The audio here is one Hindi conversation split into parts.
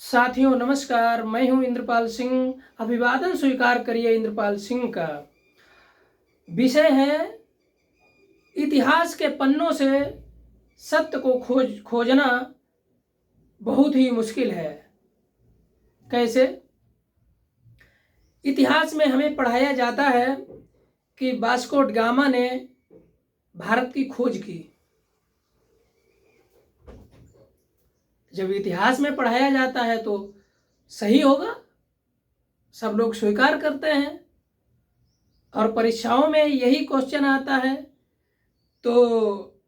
साथियों नमस्कार, मैं हूं इंद्रपाल सिंह। अभिवादन स्वीकार करिए इंद्रपाल सिंह का। विषय है इतिहास के पन्नों से सत्य को खोजना बहुत ही मुश्किल है। कैसे? इतिहास में हमें पढ़ाया जाता है कि वास्को ड गामा ने भारत की खोज की। जब इतिहास में पढ़ाया जाता है तो सही होगा, सब लोग स्वीकार करते हैं। और परीक्षाओं में यही क्वेश्चन आता है तो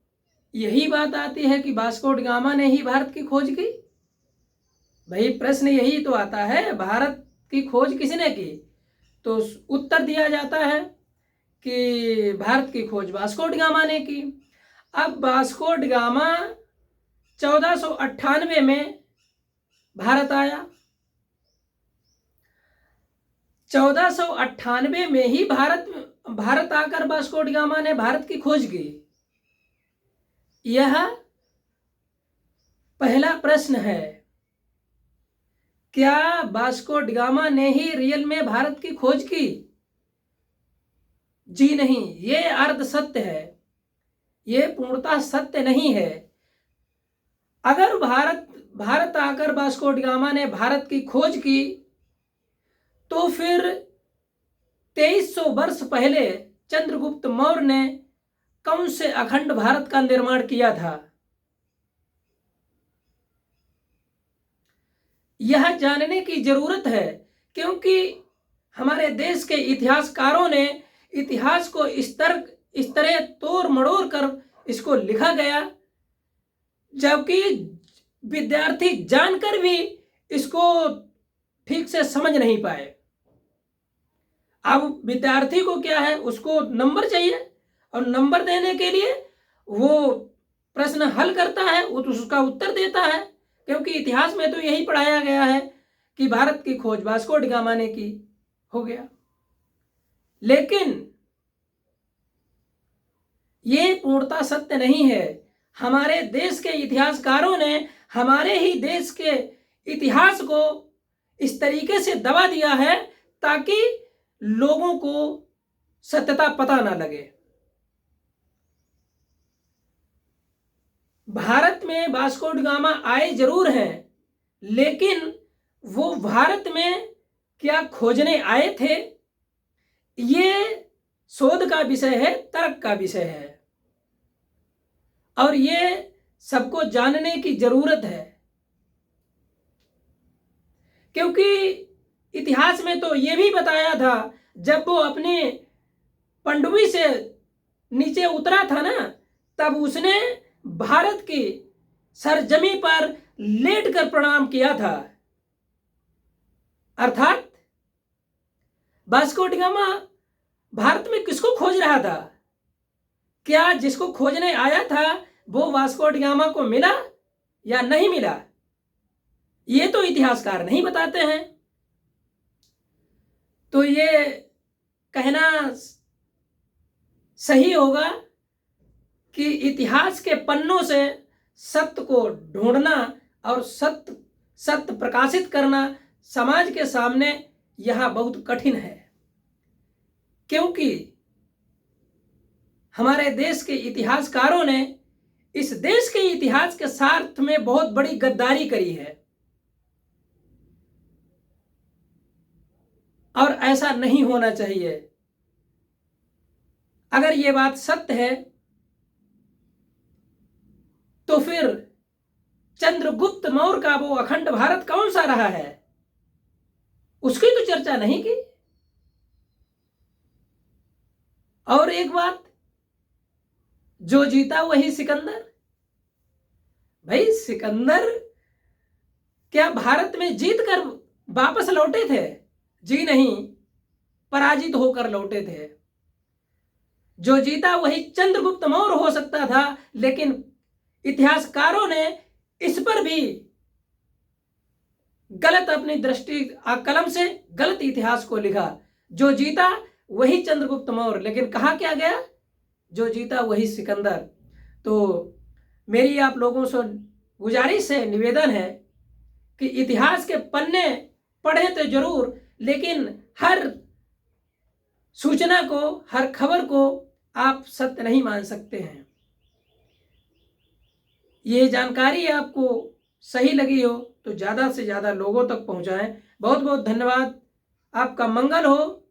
यही बात आती है कि वास्को ड गामा ने ही भारत की खोज की। भाई प्रश्न यही तो आता है, भारत की खोज किसने की? तो उत्तर दिया जाता है कि भारत की खोज वास्को ड गामा ने की। अब वास्को ड गामा 1498 में भारत आया। 1498 में ही भारत आकर वास्को ड गामा ने भारत की खोज की। यह पहला प्रश्न है, क्या वास्को ड गामा ने ही रियल में भारत की खोज की? जी नहीं, ये अर्ध सत्य है, ये पूर्णतः सत्य नहीं है। अगर भारत आकर वास्को ड गामा ने भारत की खोज की तो फिर 2300 वर्ष पहले चंद्रगुप्त मौर्य ने कौन से अखंड भारत का निर्माण किया था? यह जानने की जरूरत है, क्योंकि हमारे देश के इतिहासकारों ने इतिहास को इस तरह तोड़ मड़ोड़ कर इसको लिखा गया, जबकि विद्यार्थी जानकर भी इसको ठीक से समझ नहीं पाए। अब विद्यार्थी को क्या है, उसको नंबर चाहिए, और नंबर देने के लिए वो प्रश्न हल करता है, उसका उत्तर देता है, क्योंकि इतिहास में तो यही पढ़ाया गया है कि भारत की खोज वास्को ड गामा ने की। हो गया। लेकिन ये पूर्णतः सत्य नहीं है। हमारे देश के इतिहासकारों ने हमारे ही देश के इतिहास को इस तरीके से दबा दिया है ताकि लोगों को सत्यता पता ना लगे। भारत में वास्को ड गामा आए जरूर हैं, लेकिन वो भारत में क्या खोजने आए थे, ये शोध का विषय है, तर्क का विषय है, और ये सबको जानने की जरूरत है। क्योंकि इतिहास में तो ये भी बताया था, जब वो अपने पनडुब्बी से नीचे उतरा था ना, तब उसने भारत की सरजमी पर लेटकर प्रणाम किया था। अर्थात वास्को ड गामा भारत में किसको खोज रहा था? क्या जिसको खोजने आया था वो वास्को ड गामा को मिला या नहीं मिला? ये तो इतिहासकार नहीं बताते हैं। तो ये कहना सही होगा कि इतिहास के पन्नों से सत्य को ढूंढना और सत्य प्रकाशित करना समाज के सामने यह बहुत कठिन है, क्योंकि हमारे देश के इतिहासकारों ने इस देश के इतिहास के साथ में बहुत बड़ी गद्दारी करी है, और ऐसा नहीं होना चाहिए। अगर ये बात सत्य है तो फिर चंद्रगुप्त मौर्य का वो अखंड भारत कौन सा रहा है, उसकी तो चर्चा नहीं की। और एक बात, जो जीता वही सिकंदर। भाई सिकंदर क्या भारत में जीत कर वापस लौटे थे? जी नहीं, पराजित होकर लौटे थे। जो जीता वही चंद्रगुप्त मौर्य हो सकता था, लेकिन इतिहासकारों ने इस पर भी गलत अपनी दृष्टि कलम से गलत इतिहास को लिखा। जो जीता वही चंद्रगुप्त मौर्य, लेकिन कहा क्या गया? जो जीता वही सिकंदर। तो मेरी आप लोगों से गुजारिश है, निवेदन है कि इतिहास के पन्ने पढ़ें तो जरूर, लेकिन हर सूचना को, हर खबर को आप सत्य नहीं मान सकते हैं। ये जानकारी आपको सही लगी हो तो ज़्यादा से ज़्यादा लोगों तक पहुंचाएं। बहुत बहुत धन्यवाद। आपका मंगल हो।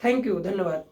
थैंक यू, धन्यवाद।